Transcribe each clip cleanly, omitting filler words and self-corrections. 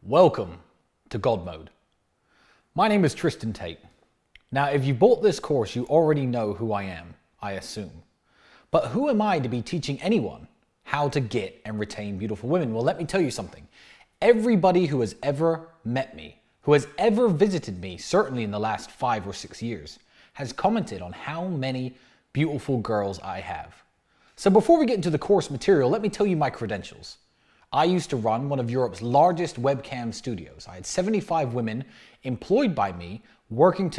Welcome to God Mode. My name is Tristan Tate. Now, if you bought this course, you already know who I am, I assume. But who am I to be teaching anyone how to get and retain beautiful women? Well, let me tell you something. Everybody who has ever met me, who has ever visited me, certainly in the last 5 or 6 years, has commented on how many beautiful girls I have. So before we get into the course material, let me tell you my credentials. I used to run one of Europe's largest webcam studios. I had 75 women employed by me, working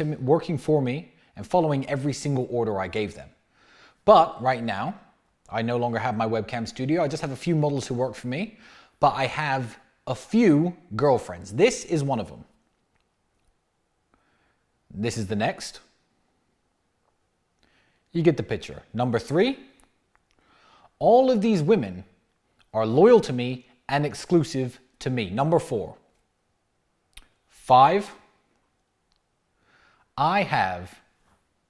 for me and following every single order I gave them. But right now, I no longer have my webcam studio. I just have a few models who work for me, but I have a few girlfriends. This is one of them. This is the next. You get the picture. Number 3, all of these women are loyal to me and exclusive to me. Number 4. 5. I have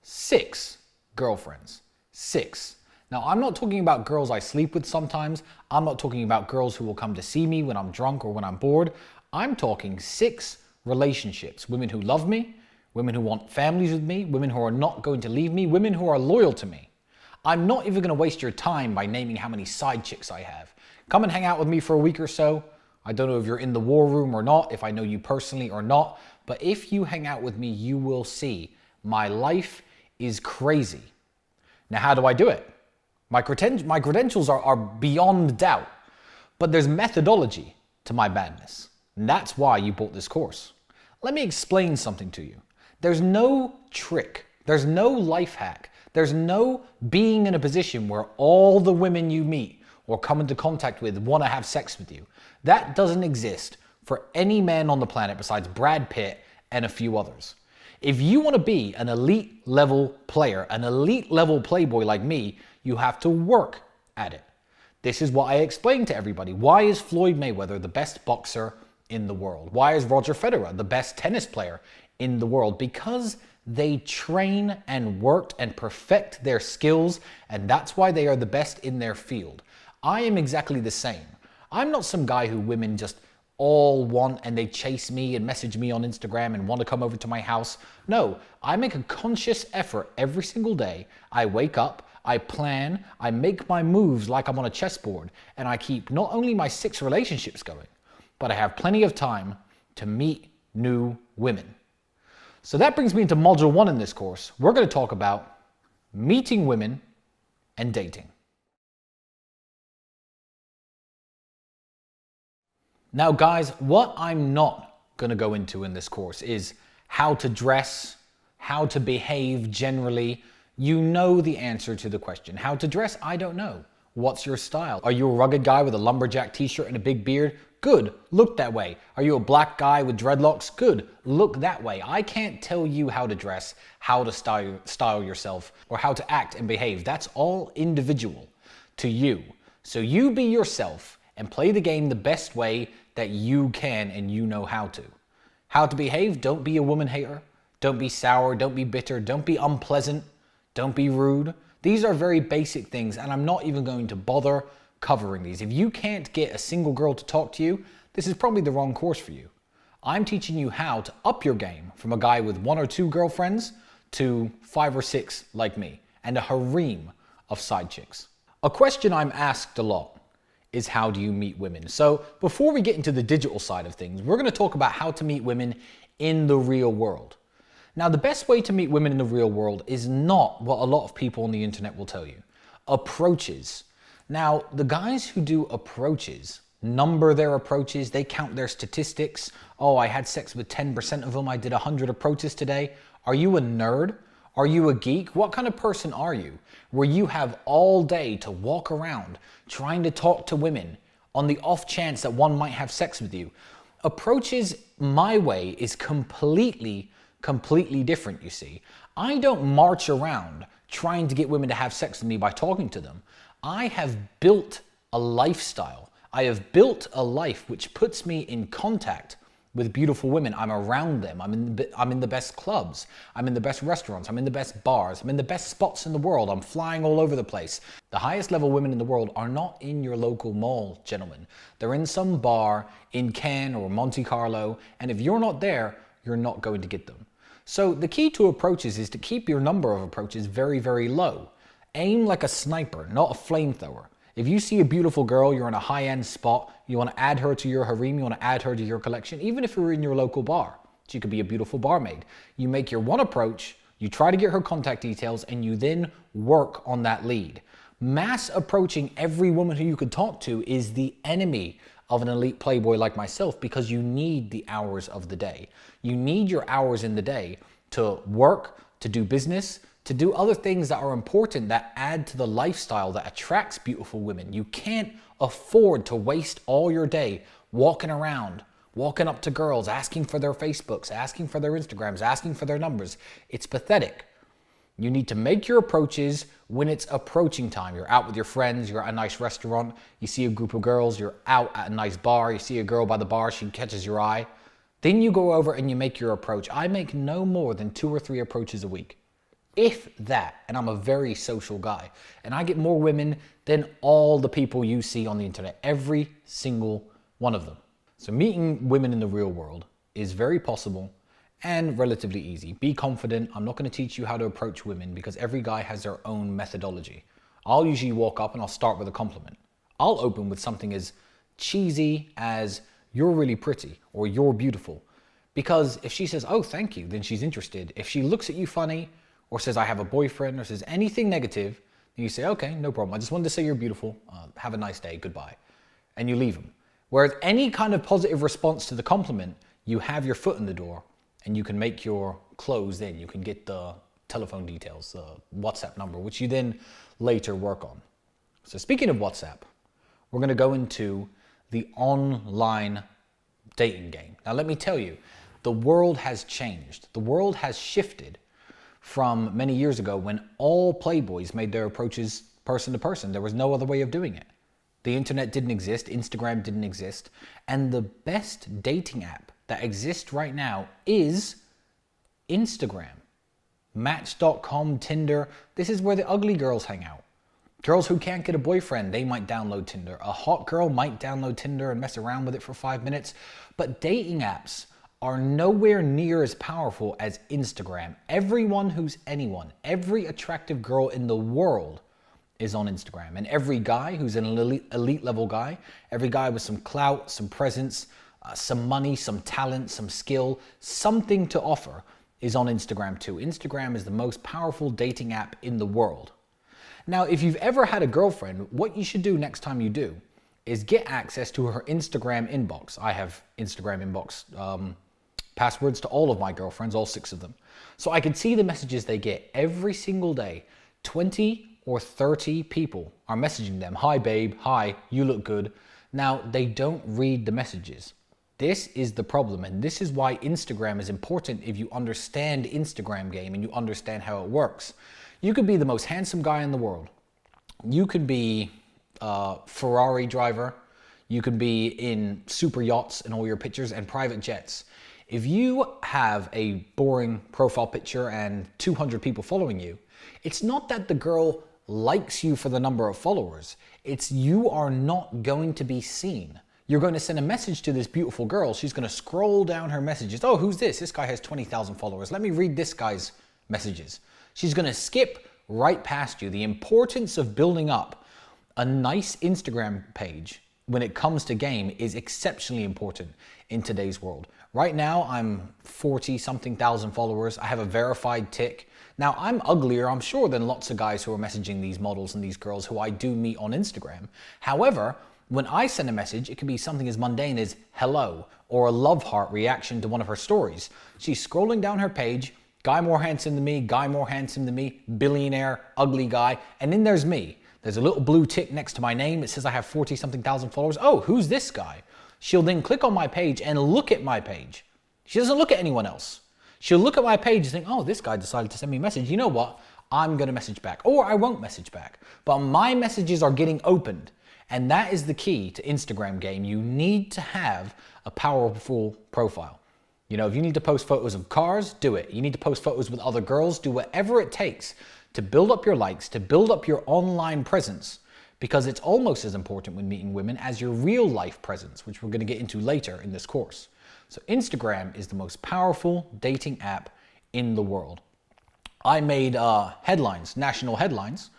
6 girlfriends. 6. Now, I'm not talking about girls I sleep with sometimes. I'm not talking about girls who will come to see me when I'm drunk or when I'm bored. I'm talking 6 relationships. Women who love me, women who want families with me, women who are not going to leave me, women who are loyal to me. I'm not even going to waste your time by naming how many side chicks I have. Come and hang out with me for a week or so. I don't know if you're in the war room or not, if I know you personally or not, but if you hang out with me, you will see my life is crazy. Now, how do I do it? My credentials are beyond doubt, but there's methodology to my madness. And that's why you bought this course. Let me explain something to you. There's no trick. There's no life hack. There's no being in a position where all the women you meet or come into contact with want to have sex with you. That doesn't exist for any man on the planet besides Brad Pitt and a few others. If you want to be an elite level player, an elite level playboy like me, you have to work at it. This is what I explain to everybody. Why is Floyd Mayweather the best boxer in the world? Why is Roger Federer the best tennis player in the world? Because they train and worked and perfect their skills, and that's why they are the best in their field. I am exactly the same. I'm not some guy who women just all want and they chase me and message me on Instagram and want to come over to my house. No, I make a conscious effort every single day. I wake up, I plan, I make my moves like I'm on a chessboard, and I keep not only my 6 relationships going, but I have plenty of time to meet new women. So that brings me into module 1 in this course. We're going to talk about meeting women and dating. Now guys, what I'm not going to go into in this course is how to dress, how to behave generally. You know the answer to the question. How to dress, I don't know. What's your style? Are you a rugged guy with a lumberjack t-shirt and a big beard? Good, look that way. Are you a black guy with dreadlocks? Good, look that way. I can't tell you how to dress, how to style yourself, or how to act and behave. That's all individual to you. So you be yourself and play the game the best way that you can and you know how to. How to behave, don't be a woman hater. Don't be sour, don't be bitter, don't be unpleasant, don't be rude. These are very basic things, and I'm not even going to bother covering these. If you can't get a single girl to talk to you, this is probably the wrong course for you. I'm teaching you how to up your game from a guy with 1 or 2 girlfriends to 5 or 6 like me, and a harem of side chicks. A question I'm asked a lot is, how do you meet women? So before we get into the digital side of things, we're going to talk about how to meet women in the real world. Now, the best way to meet women in the real world is not what a lot of people on the internet will tell you. Approaches. Now, the guys who do approaches number their approaches, they count their statistics. Oh, I had sex with 10% of them, I did 100 approaches today. Are you a nerd? Are you a geek? What kind of person are you, where you have all day to walk around trying to talk to women on the off chance that one might have sex with you? Approaches my way is completely different, you see. I don't march around trying to get women to have sex with me by talking to them. I have built a lifestyle. I have built a life which puts me in contact with beautiful women. I'm around them. I'm in the best clubs. I'm in the best restaurants. I'm in the best bars. I'm in the best spots in the world. I'm flying all over the place. The highest level women in the world are not in your local mall, gentlemen. They're in some bar in Cannes or Monte Carlo. And if you're not there, you're not going to get them. So the key to approaches is to keep your number of approaches very, very low. Aim like a sniper, not a flamethrower. If you see a beautiful girl, you're in a high-end spot, you want to add her to your harem, you want to add her to your collection, even if you're in your local bar. She could be a beautiful barmaid. You make your one approach, you try to get her contact details, and you then work on that lead. Mass approaching every woman who you could talk to is the enemy of an elite playboy like myself, because you need the hours of the day. You need your hours in the day to work, to do business, to do other things that are important, that add to the lifestyle that attracts beautiful women. You can't afford to waste all your day walking around, walking up to girls, asking for their Facebooks, asking for their Instagrams, asking for their numbers. It's pathetic. You need to make your approaches when it's approaching time. You're out with your friends, you're at a nice restaurant, you see a group of girls, you're out at a nice bar, you see a girl by the bar, she catches your eye. Then you go over and you make your approach. I make no more than 2 or 3 approaches a week. If that, and I'm a very social guy, and I get more women than all the people you see on the internet, every single one of them. So meeting women in the real world is very possible and relatively easy. Be confident. I'm not going to teach you how to approach women because every guy has their own methodology. I'll usually walk up and I'll start with a compliment. I'll open with something as cheesy as "you're really pretty" or "you're beautiful." Because if she says, "Oh, thank you," then she's interested. If she looks at you funny, or says "I have a boyfriend," or says anything negative, then you say, "Okay, no problem. I just wanted to say you're beautiful. Have a nice day. Goodbye." And you leave them. Whereas any kind of positive response to the compliment, you have your foot in the door and you can make your close then. You can get the telephone details, the WhatsApp number, which you then later work on. So speaking of WhatsApp, we're going to go into the online dating game. Now let me tell you, the world has changed. The world has shifted from many years ago when all playboys made their approaches person to person. There was no other way of doing it. The internet didn't exist, Instagram didn't exist, and the best dating app that exists right now is Instagram. Match.com, Tinder, this is where the ugly girls hang out. Girls who can't get a boyfriend, they might download Tinder. A hot girl might download Tinder and mess around with it for 5 minutes, but dating apps are nowhere near as powerful as Instagram. Everyone who's anyone, every attractive girl in the world is on Instagram. And every guy who's an elite level guy, every guy with some clout, some presence, some money, some talent, some skill, something to offer is on Instagram too. Instagram is the most powerful dating app in the world. Now, if you've ever had a girlfriend, what you should do next time you do is get access to her Instagram inbox. I have Instagram inbox passwords to all of my girlfriends, all 6 of them. So I can see the messages they get every single day. 20 or 30 people are messaging them. "Hi babe, hi, you look good." Now, they don't read the messages. This is the problem, and this is why Instagram is important if you understand Instagram game and you understand how it works. You could be the most handsome guy in the world. You could be a Ferrari driver. You could be in super yachts in all your pictures and private jets. If you have a boring profile picture and 200 people following you, it's not that the girl likes you for the number of followers. It's you are not going to be seen. You're going to send a message to this beautiful girl. She's going to scroll down her messages. "Oh, who's this? This guy has 20,000 followers. Let me read this guy's messages." She's going to skip right past you. The importance of building up a nice Instagram page when it comes to game is exceptionally important in today's world. Right now, I'm 40-something thousand followers. I have a verified tick. Now, I'm uglier, I'm sure, than lots of guys who are messaging these models and these girls who I do meet on Instagram. However, when I send a message, it can be something as mundane as "hello" or a love heart reaction to one of her stories. She's scrolling down her page, guy more handsome than me, guy more handsome than me, billionaire, ugly guy, and then there's me. There's a little blue tick next to my name. It says I have 40-something thousand followers. "Oh, who's this guy?" She'll then click on my page and look at my page. She doesn't look at anyone else. She'll look at my page and think, "Oh, this guy decided to send me a message. You know what? I'm going to message back." Or I won't message back. But my messages are getting opened. And that is the key to Instagram game. You need to have a powerful profile. You know, if you need to post photos of cars, do it. You need to post photos with other girls, do whatever it takes to build up your likes, to build up your online presence, because it's almost as important when meeting women as your real life presence, which we're going to get into later in this course. So Instagram is the most powerful dating app in the world. I made headlines, national headlines,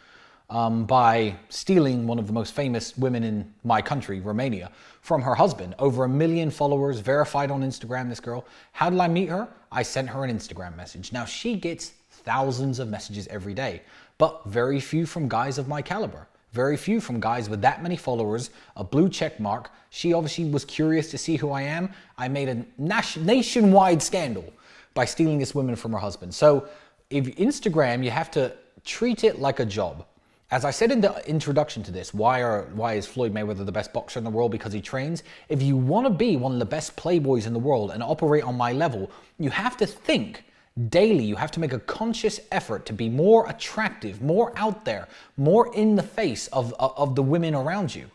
by stealing one of the most famous women in my country, Romania, from her husband. Over 1 million followers, verified on Instagram, this girl. How did I meet her? I sent her an Instagram message. Now, she gets thousands of messages every day, but very few from guys of my caliber. Very few from guys with that many followers, a blue check mark. She obviously was curious to see who I am. I made a nationwide scandal by stealing this woman from her husband. So if Instagram, you have to treat it like a job. As I said in the introduction to this, why is Floyd Mayweather the best boxer in the world? Because he trains. If you want to be one of the best playboys in the world and operate on my level, you have to think daily. You have to make a conscious effort to be more attractive, more out there, more in the face of the women around you.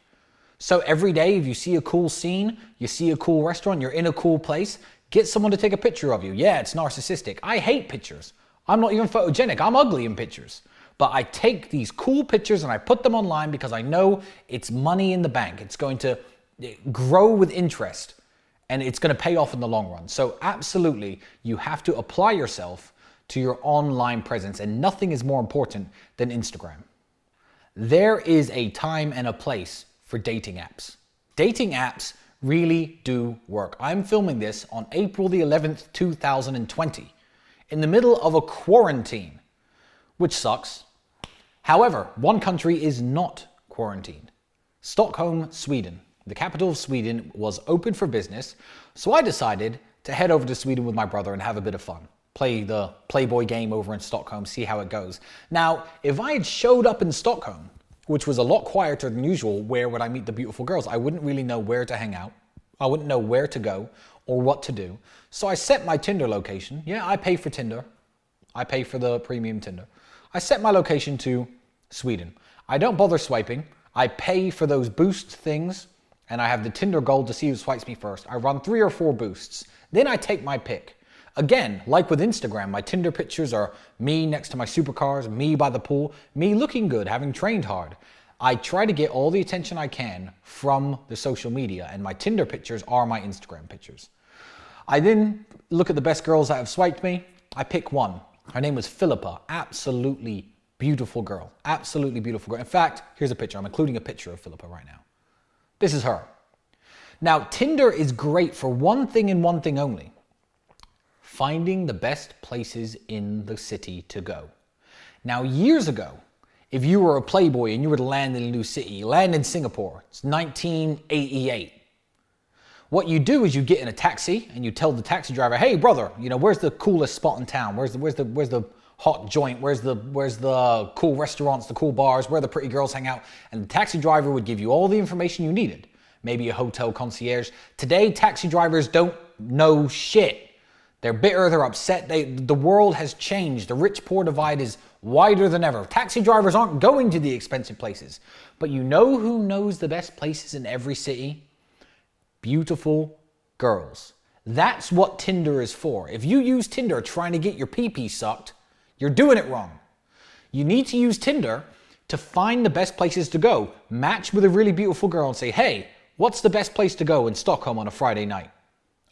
So every day, if you see a cool scene, you see a cool restaurant, you're in a cool place, get someone to take a picture of you. Yeah, it's narcissistic. I hate pictures. I'm not even photogenic. I'm ugly in pictures. But I take these cool pictures and I put them online because I know it's money in the bank. It's going to grow with interest and it's going to pay off in the long run. So absolutely, you have to apply yourself to your online presence, and nothing is more important than Instagram. There is a time and a place for dating apps. Dating apps really do work. I'm filming this on April the 11th, 2020, in the middle of a quarantine, which sucks. However, one country is not quarantined. Stockholm, Sweden. The capital of Sweden was open for business, so I decided to head over to Sweden with my brother and have a bit of fun. Play the Playboy game over in Stockholm, see how it goes. Now, if I had showed up in Stockholm, which was a lot quieter than usual, where would I meet the beautiful girls? I wouldn't really know where to hang out. I wouldn't know where to go or what to do. So I set my Tinder location. Yeah, I pay for Tinder. I pay for the premium Tinder. I set my location to Sweden. I don't bother swiping. I pay for those boost things, and I have the Tinder Gold to see who swipes me first. I run 3 or 4 boosts. Then I take my pick. Again, like with Instagram, my Tinder pictures are me next to my supercars, me by the pool, me looking good, having trained hard. I try to get all the attention I can from the social media, and my Tinder pictures are my Instagram pictures. I then look at the best girls that have swiped me. I pick one. Her name was Philippa. Absolutely beautiful girl. Absolutely beautiful girl. In fact, here's a picture. I'm including a picture of Philippa right now. This is her. Now, Tinder is great for one thing and one thing only: finding the best places in the city to go. Now, years ago, if you were a playboy and you were to land in a new city, you land in Singapore, it's 1988. What you do is you get in a taxi and you tell the taxi driver, hey brother, you know, where's the coolest spot in town? Where's the hot joint? Where's the cool restaurants, the cool bars, where the pretty girls hang out? And the taxi driver would give you all the information you needed. Maybe a hotel concierge. Today, taxi drivers don't know shit. They're bitter, they're upset. The world has changed. The rich-poor divide is wider than ever. Taxi drivers aren't going to the expensive places. But you know who knows the best places in every city? Beautiful girls. That's what Tinder is for. If you use Tinder trying to get your pee-pee sucked, you're doing it wrong. You need to use Tinder to find the best places to go. Match with a really beautiful girl and say, hey, what's the best place to go in Stockholm on a Friday night?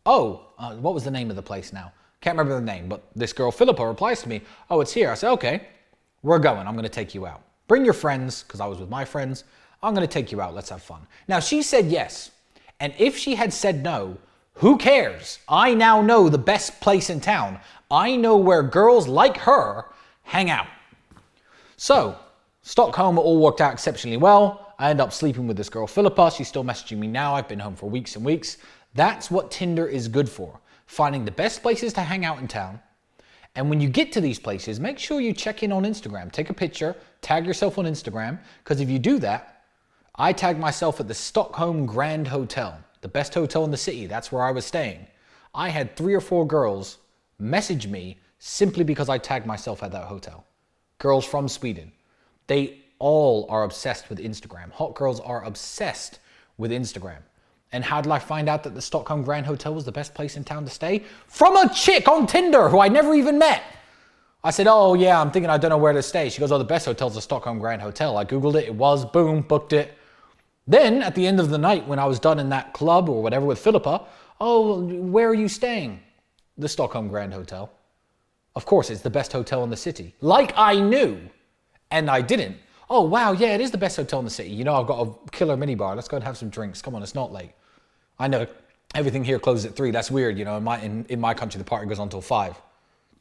Oh, what was the name of the place now? Can't remember the name, but this girl, Philippa, replies to me, oh, it's here. I say, okay, we're going. I'm going to take you out. Bring your friends, because I was with my friends. I'm going to take you out. Let's have fun. Now, she said yes. And if she had said no, who cares? I now know the best place in town. I know where girls like her hang out. So, Stockholm all worked out exceptionally well. I end up sleeping with this girl, Philippa. She's still messaging me now. I've been home for weeks and weeks. That's what Tinder is good for. Finding the best places to hang out in town. And when you get to these places, make sure you check in on Instagram. Take a picture, tag yourself on Instagram, because if you do that, I tagged myself at the Stockholm Grand Hotel, the best hotel in the city. That's where I was staying. I had 3 or 4 girls message me simply because I tagged myself at that hotel. Girls from Sweden. They all are obsessed with Instagram. Hot girls are obsessed with Instagram. And how did I find out that the Stockholm Grand Hotel was the best place in town to stay? From a chick on Tinder who I never even met. I said, oh yeah, I'm thinking I don't know where to stay. She goes, oh, the best hotel's the Stockholm Grand Hotel. I Googled it, it was, boom, booked it. Then at the end of the night when I was done in that club or whatever with Philippa, oh, where are you staying? The Stockholm Grand Hotel. Of course, it's the best hotel in the city. Like I knew, and I didn't. Oh wow, yeah, it is the best hotel in the city. You know, I've got a killer minibar. Let's go and have some drinks. Come on, it's not late. I know everything here closes at 3. That's weird. You know, in my country, the party goes on until 5.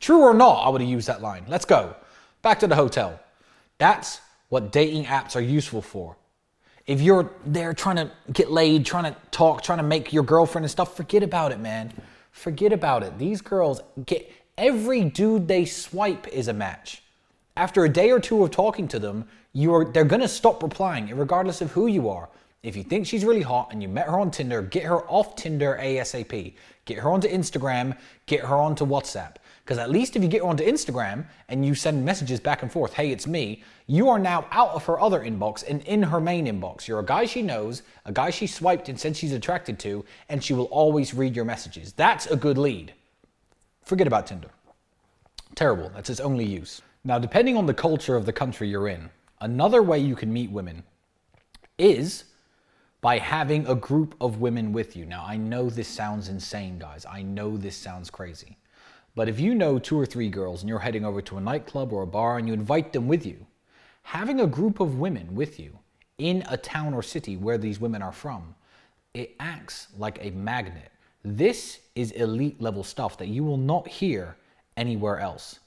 True or not, I would have used that line. Let's go. Back to the hotel. That's what dating apps are useful for. If you're there trying to get laid, trying to talk, trying to make your girlfriend and stuff, forget about it, man. Forget about it. These girls get, every dude they swipe is a match. After a day or two of talking to them, they're gonna stop replying, regardless of who you are. If you think she's really hot and you met her on Tinder, get her off Tinder ASAP. Get her onto Instagram, get her onto WhatsApp. Because at least if you get her onto Instagram and you send messages back and forth, hey, it's me, you are now out of her other inbox and in her main inbox. You're a guy she knows, a guy she swiped and said she's attracted to, and she will always read your messages. That's a good lead. Forget about Tinder. Terrible, that's its only use. Now, depending on the culture of the country you're in, another way you can meet women is by having a group of women with you. Now, I know this sounds insane, guys. I know this sounds crazy. But if you know 2 or 3 girls and you're heading over to a nightclub or a bar and you invite them with you, having a group of women with you in a town or city where these women are from, it acts like a magnet. This is elite level stuff that you will not hear anywhere else.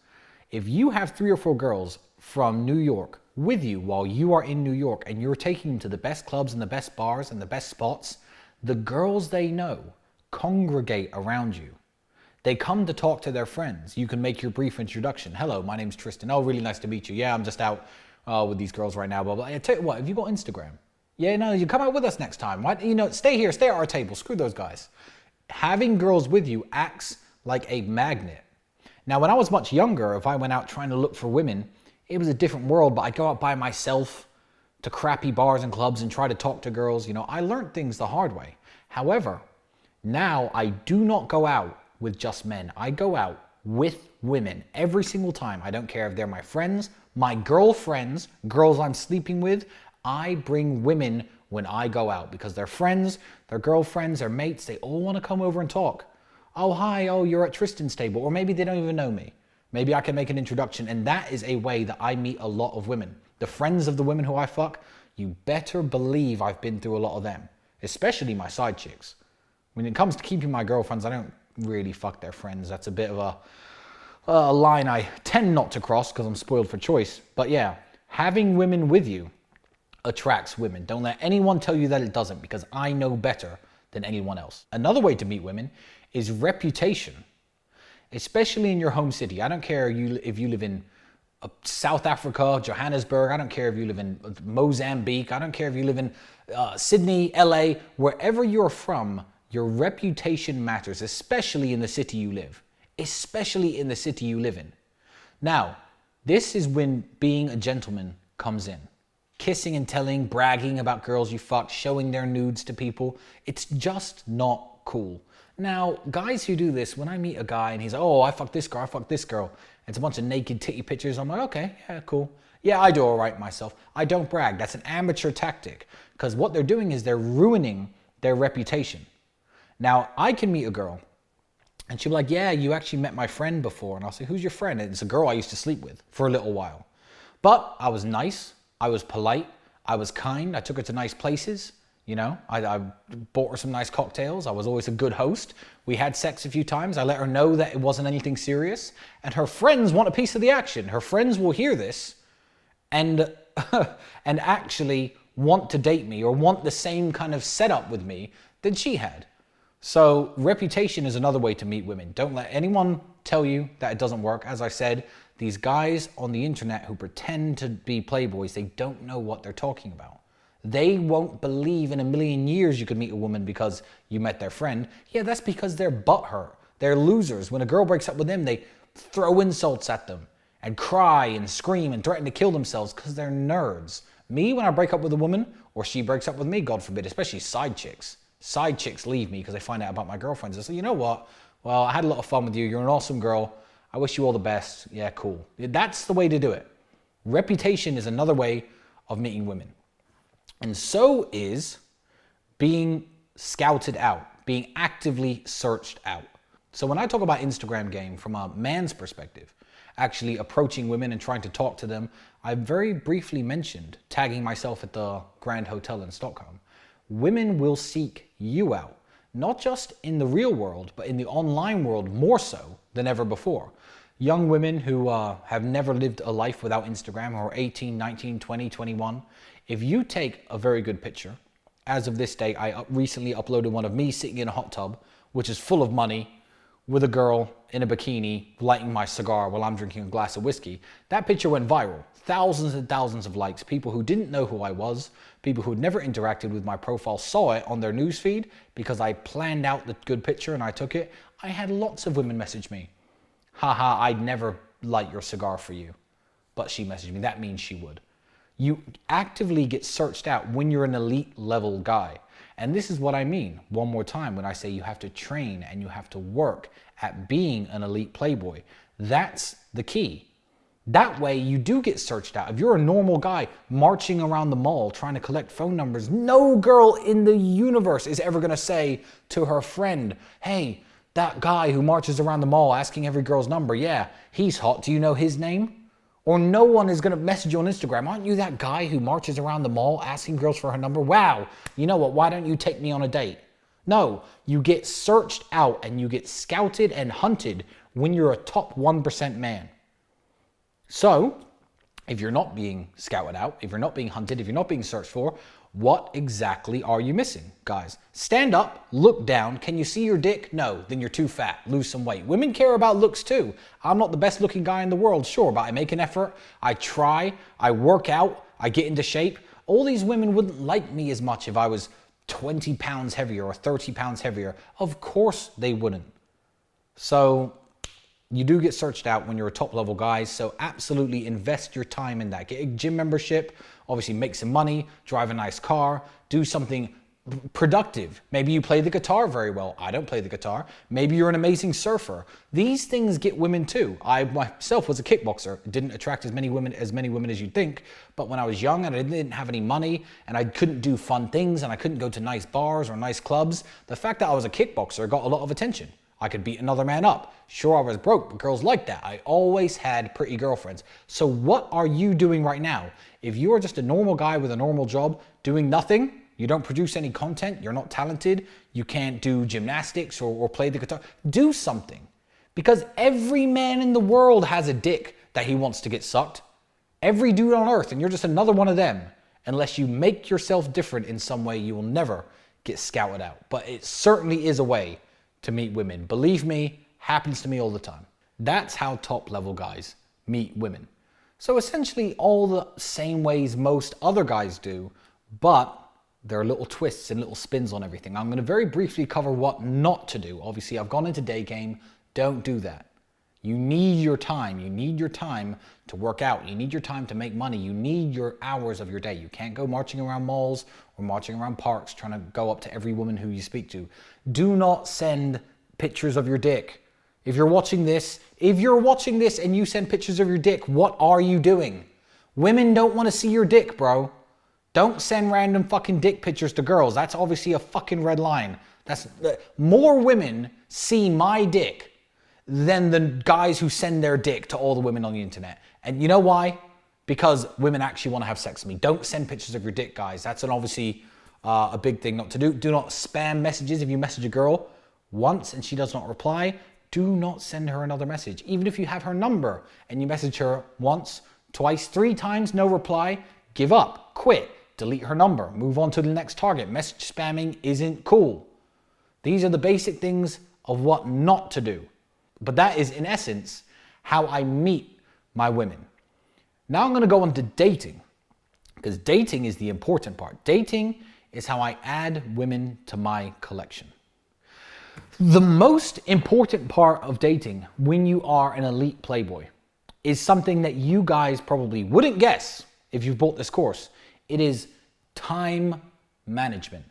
If you have 3 or 4 girls from New York with you while you are in New York and you're taking them to the best clubs and the best bars and the best spots, the girls they know congregate around you. They come to talk to their friends. You can make your brief introduction. Hello, my name's Tristan. Oh, really nice to meet you. Yeah, I'm just out with these girls right now. Blah, blah. I tell you what, have you got Instagram? Yeah, no, you come out with us next time. Why, you know, stay here, stay at our table. Screw those guys. Having girls with you acts like a magnet. Now, when I was much younger, if I went out trying to look for women, it was a different world, but I'd go out by myself to crappy bars and clubs and try to talk to girls. You know, I learned things the hard way. However, now I do not go out with just men. I go out with women every single time. I don't care if they're my friends, my girlfriends, girls I'm sleeping with. I bring women when I go out because they're friends, they're girlfriends, they're mates. They all want to come over and talk. Oh, hi, oh, you're at Tristan's table. Or maybe they don't even know me. Maybe I can make an introduction. And that is a way that I meet a lot of women. The friends of the women who I fuck, you better believe I've been through a lot of them, especially my side chicks. When it comes to keeping my girlfriends, I don't really fuck their friends. That's a bit of a line I tend not to cross because I'm spoiled for choice. But yeah, having women with you attracts women. Don't let anyone tell you that it doesn't, because I know better than anyone else. Another way to meet women is reputation, especially in your home city. I don't care if you live in South Africa, Johannesburg. I don't care if you live in Mozambique. I don't care if you live in Sydney, LA, wherever you're from. Your reputation matters, especially in the city you live. Especially in the city you live in. Now, this is when being a gentleman comes in. Kissing and telling, bragging about girls you fucked, showing their nudes to people. It's just not cool. Now, guys who do this, when I meet a guy and he's like, oh, I fucked this girl. It's a bunch of naked titty pictures. I'm like, okay, yeah, cool. Yeah, I do all right myself. I don't brag. That's an amateur tactic. Because what they're doing is they're ruining their reputation. Now, I can meet a girl and she'll be like, yeah, you actually met my friend before. And I'll say, who's your friend? And it's a girl I used to sleep with for a little while. But I was nice. I was polite. I was kind. I took her to nice places. You know, I bought her some nice cocktails. I was always a good host. We had sex a few times. I let her know that it wasn't anything serious. And her friends want a piece of the action. Her friends will hear this and, and actually want to date me or want the same kind of setup with me that she had. So reputation is another way to meet women. Don't let anyone tell you that it doesn't work. As I said, these guys on the internet who pretend to be playboys, they don't know what they're talking about. They won't believe in a million years you could meet a woman because you met their friend. Yeah, that's because they're butthurt. They're losers. When a girl breaks up with them, they throw insults at them. and cry and scream and threaten to kill themselves because they're nerds. Me, when I break up with a woman, or she breaks up with me, God forbid, especially side chicks. Side chicks leave me because they find out about my girlfriends. They say, you know what? Well, I had a lot of fun with you. You're an awesome girl. I wish you all the best. Yeah, cool. That's the way to do it. Reputation is another way of meeting women. And so is being scouted out, being actively searched out. So when I talk about Instagram game from a man's perspective, actually approaching women and trying to talk to them, I very briefly mentioned tagging myself at the Grand Hotel in Stockholm. Women will seek you out, not just in the real world, but in the online world more so than ever before. Young women who have never lived a life without Instagram, who are 18, 19, 20, 21, if you take a very good picture, as of this day, I recently uploaded one of me sitting in a hot tub, which is full of money, with a girl in a bikini lighting my cigar while I'm drinking a glass of whiskey. That picture went viral. Thousands and thousands of likes. People who didn't know who I was, people who had never interacted with my profile saw it on their newsfeed because I planned out the good picture and I took it. I had lots of women message me. Haha, I'd never light your cigar for you. But she messaged me. That means she would. You actively get searched out when you're an elite level guy. And this is what I mean, one more time, when I say you have to train and you have to work at being an elite playboy. That's the key. That way you do get searched out. If you're a normal guy marching around the mall trying to collect phone numbers, no girl in the universe is ever going to say to her friend, hey, that guy who marches around the mall asking every girl's number, yeah, he's hot. Do you know his name? Or no one is going to message you on Instagram. Aren't you that guy who marches around the mall asking girls for her number? Wow, you know what? Why don't you take me on a date? No, you get searched out and you get scouted and hunted when you're a top 1% man. So, if you're not being scouted out, if you're not being hunted, if you're not being searched for, what exactly are you missing, guys? Stand up, look down. Can you see your dick? No, then you're too fat. Lose some weight. Women care about looks too. I'm not the best looking guy in the world, sure, but I make an effort. I try. I work out. I get into shape. All these women wouldn't like me as much if I was 20 pounds heavier or 30 pounds heavier. Of course they wouldn't. So you do get searched out when you're a top level guy, so absolutely invest your time in that. Get a gym membership, obviously make some money, drive a nice car, do something productive. Maybe you play the guitar very well. I don't play the guitar. Maybe you're an amazing surfer. These things get women too. I myself was a kickboxer. It didn't attract as many women as you'd think, but when I was young and I didn't have any money and I couldn't do fun things and I couldn't go to nice bars or nice clubs, the fact that I was a kickboxer got a lot of attention. I could beat another man up. Sure, I was broke, but girls like that. I always had pretty girlfriends. So what are you doing right now? If you are just a normal guy with a normal job, doing nothing, you don't produce any content, you're not talented, you can't do gymnastics or play the guitar, do something. Because every man in the world has a dick that he wants to get sucked. Every dude on earth, and you're just another one of them. Unless you make yourself different in some way, you will never get scouted out. But it certainly is a way to meet women. Believe me, happens to me all the time. That's how top level guys meet women. So essentially all the same ways most other guys do, but there are little twists and little spins on everything. I'm going to very briefly cover what not to do. Obviously, I've gone into day game. Don't do that. You need your time. You need your time to work out. You need your time to make money. You need your hours of your day. You can't go marching around malls or marching around parks trying to go up to every woman who you speak to. Do not send pictures of your dick. If you're watching this and you send pictures of your dick, what are you doing? Women don't want to see your dick, bro. Don't send random fucking dick pictures to girls. That's obviously a fucking red line. More women see my dick than the guys who send their dick to all the women on the internet. And you know why? Because women actually want to have sex with me. Don't send pictures of your dick, guys. That's obviously a big thing not to do. Do not spam messages. If you message a girl once and she does not reply, do not send her another message. Even if you have her number and you message her once, twice, 3 times, no reply, give up, quit, delete her number, move on to the next target. Message spamming isn't cool. These are the basic things of what not to do. But that is, in essence, how I meet my women. Now I'm going to go on to dating, because dating is the important part. Dating is how I add women to my collection. The most important part of dating when you are an elite playboy, is something that you guys probably wouldn't guess if you bought this course. It is time management.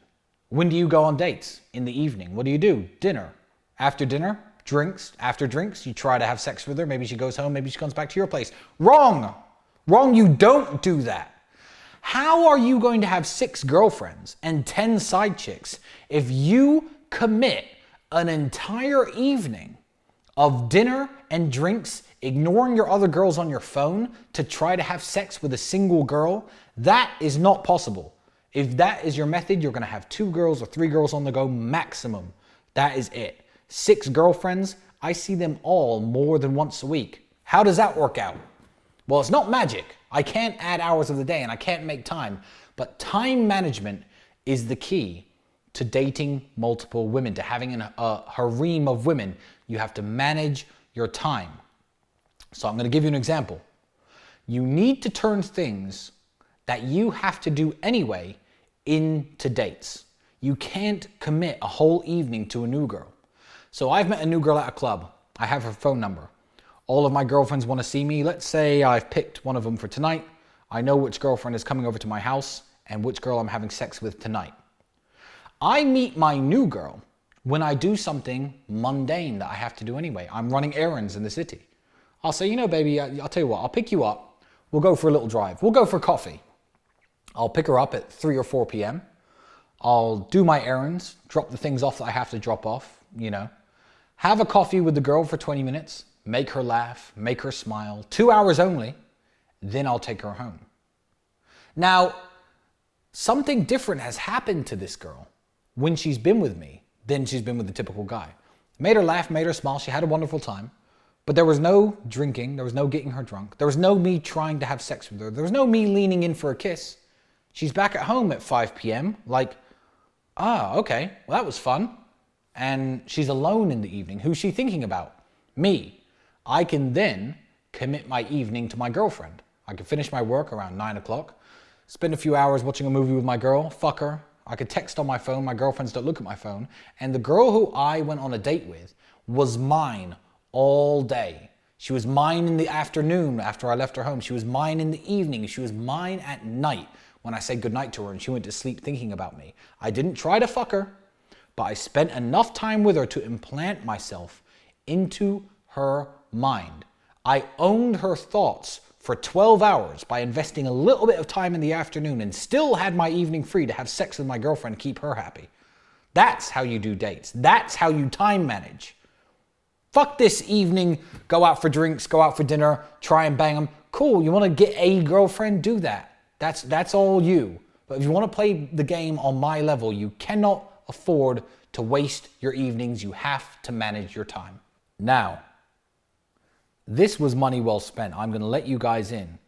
When do you go on dates? In the evening. What do you do? Dinner. After dinner, drinks. After drinks, you try to have sex with her. Maybe she goes home. Maybe she comes back to your place. Wrong. Wrong. You don't do that. How are you going to have 6 girlfriends and 10 side chicks if you commit an entire evening of dinner and drinks, ignoring your other girls on your phone to try to have sex with a single girl? That is not possible. If that is your method, you're going to have 2 girls or 3 girls on the go maximum. That is it. 6 girlfriends, I see them all more than once a week. How does that work out? Well, it's not magic. I can't add hours of the day and I can't make time. But time management is the key to dating multiple women, to having a harem of women. You have to manage your time. So I'm going to give you an example. You need to turn things that you have to do anyway into dates. You can't commit a whole evening to a new girl. So I've met a new girl at a club. I have her phone number. All of my girlfriends want to see me. Let's say I've picked one of them for tonight. I know which girlfriend is coming over to my house and which girl I'm having sex with tonight. I meet my new girl when I do something mundane that I have to do anyway. I'm running errands in the city. I'll say, you know, baby, I'll tell you what, I'll pick you up. We'll go for a little drive. We'll go for coffee. I'll pick her up at 3 or 4 p.m. I'll do my errands, drop the things off that I have to drop off, you know. Have a coffee with the girl for 20 minutes, make her laugh, make her smile, 2 hours only, then I'll take her home. Now, something different has happened to this girl when she's been with me than she's been with the typical guy. Made her laugh, made her smile, she had a wonderful time, but there was no drinking, there was no getting her drunk, there was no me trying to have sex with her, there was no me leaning in for a kiss. She's back at home at 5 p.m. like, okay, well that was fun. And she's alone in the evening. Who's she thinking about? Me. I can then commit my evening to my girlfriend. I can finish my work around 9 o'clock, spend a few hours watching a movie with my girl, fuck her. I could text on my phone, my girlfriends don't look at my phone. And the girl who I went on a date with was mine all day. She was mine in the afternoon after I left her home. She was mine in the evening. She was mine at night when I said goodnight to her and she went to sleep thinking about me. I didn't try to fuck her, but I spent enough time with her to implant myself into her mind. I owned her thoughts for 12 hours by investing a little bit of time in the afternoon and still had my evening free to have sex with my girlfriend and keep her happy. That's how you do dates. That's how you time manage. Fuck this evening, go out for drinks, go out for dinner, try and bang them. Cool, you want to get a girlfriend? Do that. That's all you. But if you want to play the game on my level, you cannot afford to waste your evenings. You have to manage your time. Now, this was money well spent. I'm going to let you guys in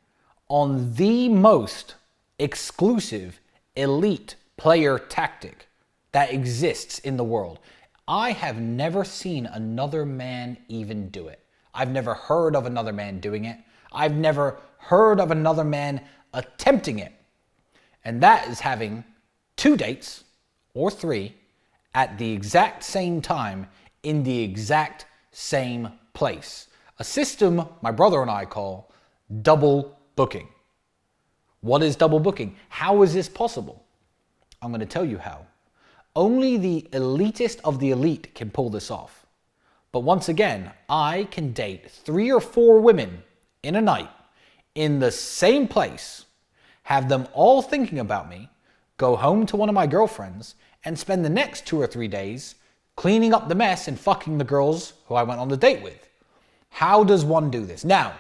on the most exclusive elite player tactic that exists in the world. I have never seen another man even do it. I've never heard of another man doing it. I've never heard of another man attempting it. And that is having 2 dates or 3 at the exact same time in the exact same place. A system my brother and I call double booking. What is double booking? How is this possible? I'm going to tell you how. Only the elitist of the elite can pull this off. But once again, I can date 3 or 4 women in a night in the same place, have them all thinking about me, go home to one of my girlfriends, and spend the next 2 or 3 days cleaning up the mess and fucking the girls who I went on the date with. How does one do this? Now,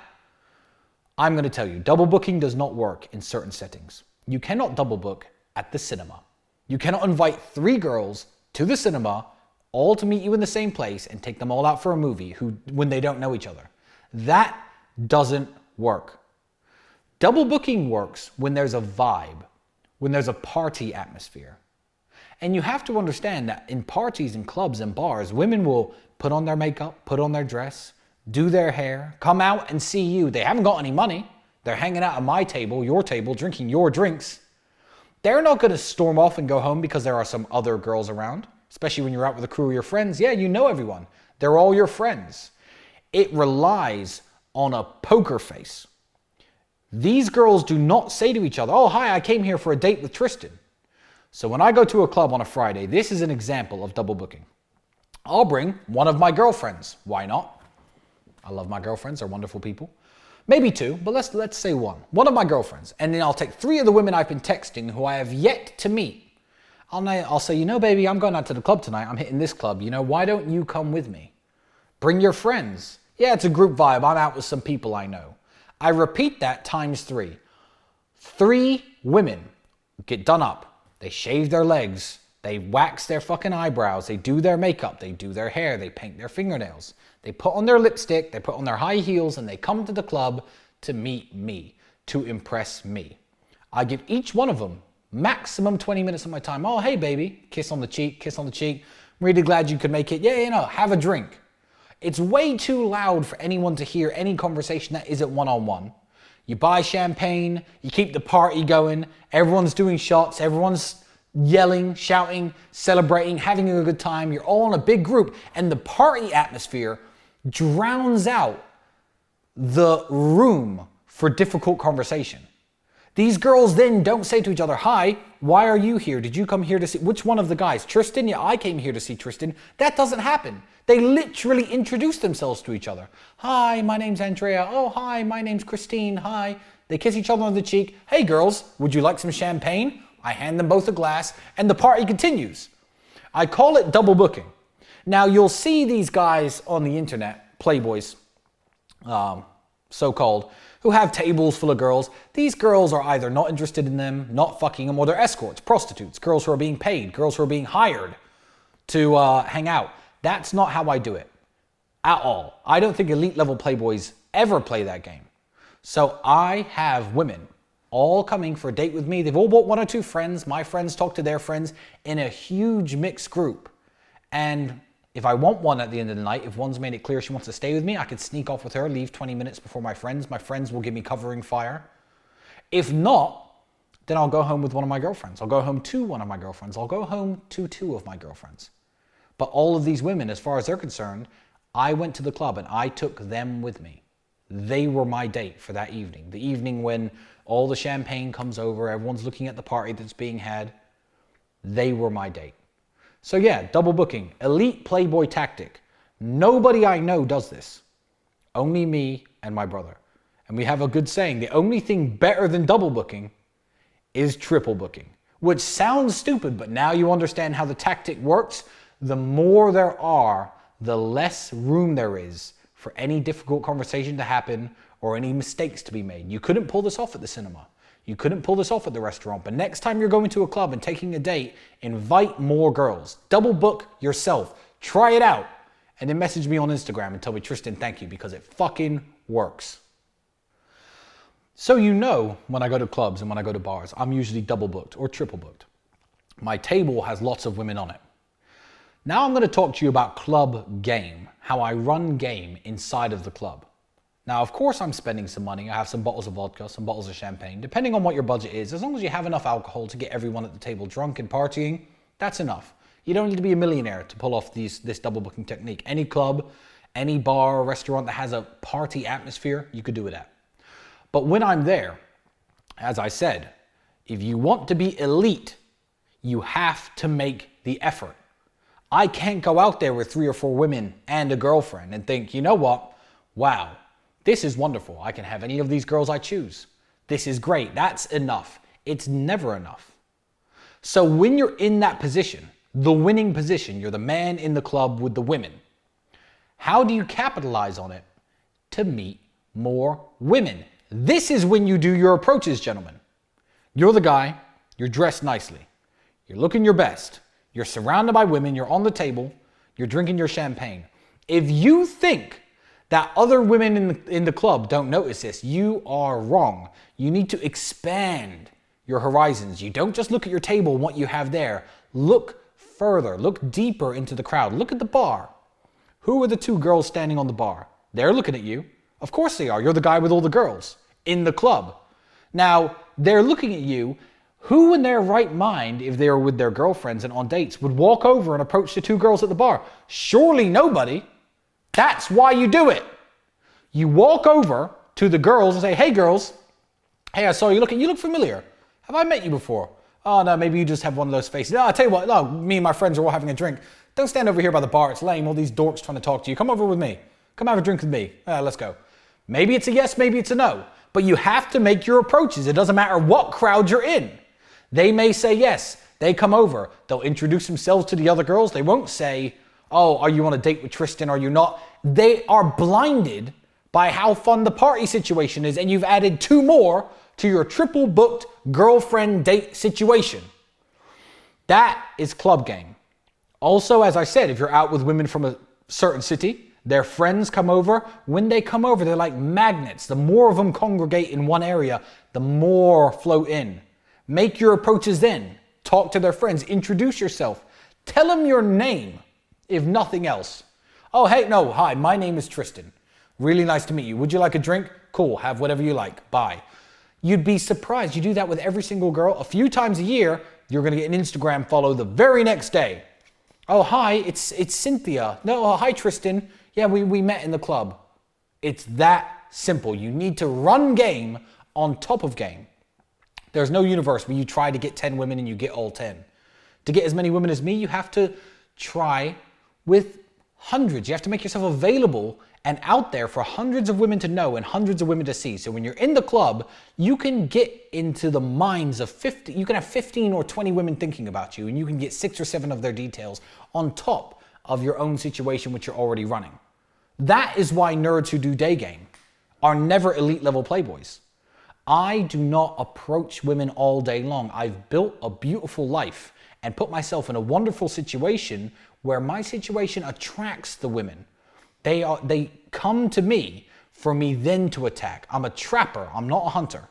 I'm going to tell you, double booking does not work in certain settings. You cannot double book at the cinema. You cannot invite 3 girls to the cinema, all to meet you in the same place and take them all out for a movie when they don't know each other. That doesn't work. Double booking works when there's a vibe, when there's a party atmosphere. And you have to understand that in parties and clubs and bars, women will put on their makeup, put on their dress, do their hair, come out and see you. They haven't got any money. They're hanging out at my table, your table, drinking your drinks. They're not going to storm off and go home because there are some other girls around, especially when you're out with a crew of your friends. Yeah, you know everyone. They're all your friends. It relies on a poker face. These girls do not say to each other, oh, hi, I came here for a date with Tristan. So when I go to a club on a Friday, this is an example of double booking. I'll bring one of my girlfriends. Why not? I love my girlfriends. They're wonderful people. Maybe two, but let's say one. One of my girlfriends. And then I'll take three of the women I've been texting who I have yet to meet. I'll say, you know, baby, I'm going out to the club tonight. I'm hitting this club. You know, why don't you come with me? Bring your friends. Yeah, it's a group vibe. I'm out with some people I know. I repeat that times three. 3 women get done up. They shave their legs. They wax their fucking eyebrows. They do their makeup. They do their hair. They paint their fingernails. They put on their lipstick. They put on their high heels and they come to the club to meet me, to impress me. I give each one of them maximum 20 minutes of my time. Oh, hey, baby. Kiss on the cheek, kiss on the cheek. I'm really glad you could make it. Yeah, you know, have a drink. It's way too loud for anyone to hear any conversation that isn't one-on-one. You buy champagne, you keep the party going, everyone's doing shots, everyone's yelling, shouting, celebrating, having a good time. You're all in a big group, and the party atmosphere drowns out the room for difficult conversation. These girls then don't say to each other, hi, why are you here? Did you come here to see, which one of the guys? Tristan? Yeah, I came here to see Tristan. That doesn't happen. They literally introduce themselves to each other. Hi, my name's Andrea. Oh, hi, my name's Christine. Hi. They kiss each other on the cheek. Hey, girls, would you like some champagne? I hand them both a glass, and the party continues. I call it double booking. Now, you'll see these guys on the internet, playboys, so-called, who have tables full of girls. These girls are either not interested in them, not fucking them, or they're escorts, prostitutes, girls who are being paid, girls who are being hired to hang out. That's not how I do it at all. I don't think elite level playboys ever play that game. So I have women all coming for a date with me. They've all brought 1 or 2 friends. My friends talk to their friends in a huge mixed group. And if I want one at the end of the night, if one's made it clear she wants to stay with me, I could sneak off with her, leave 20 minutes before my friends. My friends will give me covering fire. If not, then I'll go home with one of my girlfriends. I'll go home to one of my girlfriends. I'll go home to 2 of my girlfriends. But all of these women, as far as they're concerned, I went to the club and I took them with me. They were my date for that evening. The evening when all the champagne comes over, everyone's looking at the party that's being had. They were my date. So yeah, double booking, elite playboy tactic. Nobody I know does this. Only me and my brother. And we have a good saying, the only thing better than double booking is triple booking. Which sounds stupid, but now you understand how the tactic works. The more there are, the less room there is for any difficult conversation to happen or any mistakes to be made. You couldn't pull this off at the cinema. You couldn't pull this off at the restaurant. But next time you're going to a club and taking a date, invite more girls. Double book yourself. Try it out. And then message me on Instagram and tell me, Tristan, thank you, because it fucking works. So you know, when I go to clubs and when I go to bars, I'm usually double booked or triple booked. My table has lots of women on it. Now I'm going to talk to you about club game, how I run game inside of the club. Now, of course, I'm spending some money. I have some bottles of vodka, some bottles of champagne, depending on what your budget is. As long as you have enough alcohol to get everyone at the table drunk and partying, that's enough. You don't need to be a millionaire to pull off this double booking technique. Any club, any bar or restaurant that has a party atmosphere, you could do it at. But when I'm there, as I said, if you want to be elite, you have to make the effort. I can't go out there with 3 or 4 women and a girlfriend and think, you know what? Wow, this is wonderful. I can have any of these girls I choose. This is great. That's enough. It's never enough. So when you're in that position, the winning position, you're the man in the club with the women, how do you capitalize on it? To meet more women. This is when you do your approaches, gentlemen. You're the guy, you're dressed nicely, you're looking your best, you're surrounded by women, you're on the table, you're drinking your champagne. If you think that other women in the club don't notice this, you are wrong. You need to expand your horizons. You don't just look at your table and what you have there. Look further, look deeper into the crowd. Look at the bar. Who are the 2 girls standing on the bar? They're looking at you. Of course they are. You're the guy with all the girls in the club. Now, they're looking at you. Who in their right mind, if they were with their girlfriends and on dates, would walk over and approach the 2 girls at the bar? Surely nobody. That's why you do it. You walk over to the girls and say, hey girls, hey, I saw you looking, you look familiar. Have I met you before? Oh no, maybe you just have one of those faces. No, I'll tell you what, no, me and my friends are all having a drink. Don't stand over here by the bar, it's lame, all these dorks trying to talk to you. Come over with me. Come have a drink with me. Let's go. Maybe it's a yes, maybe it's a no. But you have to make your approaches. It doesn't matter what crowd you're in. They may say yes. They come over. They'll introduce themselves to the other girls. They won't say, oh, are you on a date with Tristan? Are you not? They are blinded by how fun the party situation is. And you've added 2 more to your triple booked girlfriend date situation. That is club game. Also, as I said, if you're out with women from a certain city, their friends come over. When they come over, they're like magnets. The more of them congregate in one area, the more flow in. Make your approaches then. Talk to their friends. Introduce yourself. Tell them your name, if nothing else. Oh, hey, no, hi, my name is Tristan. Really nice to meet you. Would you like a drink? Cool, have whatever you like. Bye. You'd be surprised. You do that with every single girl. A few times a year, you're going to get an Instagram follow the very next day. Oh, hi, it's Cynthia. No, oh, hi, Tristan. Yeah, we met in the club. It's that simple. You need to run game on top of game. There's no universe where you try to get 10 women and you get all 10. To get as many women as me, you have to try with hundreds. You have to make yourself available and out there for hundreds of women to know and hundreds of women to see. So when you're in the club, you can get into the minds of 50, you can have 15 or 20 women thinking about you, and you can get 6 or 7 of their details on top of your own situation which you're already running. That is why nerds who do day game are never elite level playboys. I do not approach women all day long. I've built a beautiful life and put myself in a wonderful situation where my situation attracts the women. They come to me for me then to attack. I'm a trapper, I'm not a hunter.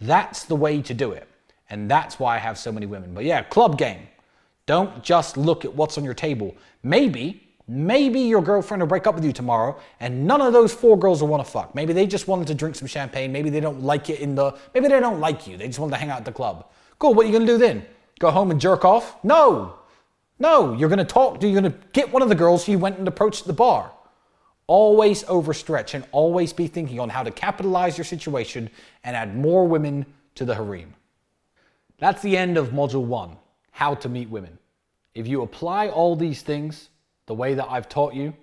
That's the way to do it. And that's why I have so many women. But yeah, club game. Don't just look at what's on your table. Maybe your girlfriend will break up with you tomorrow and none of those 4 girls will want to fuck. Maybe they just wanted to drink some champagne. Maybe they don't like it maybe they don't like you. They just wanted to hang out at the club. Cool, what are you going to do then? Go home and jerk off? No, you're going to talk. You're going to get one of the girls who you went and approached the bar. Always overstretch and always be thinking on how to capitalize your situation and add more women to the harem. That's the end of Module 1, how to meet women. If you apply all these things the way that I've taught you,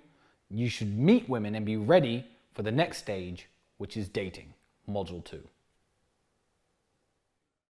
you should meet women and be ready for the next stage, which is dating, Module 2.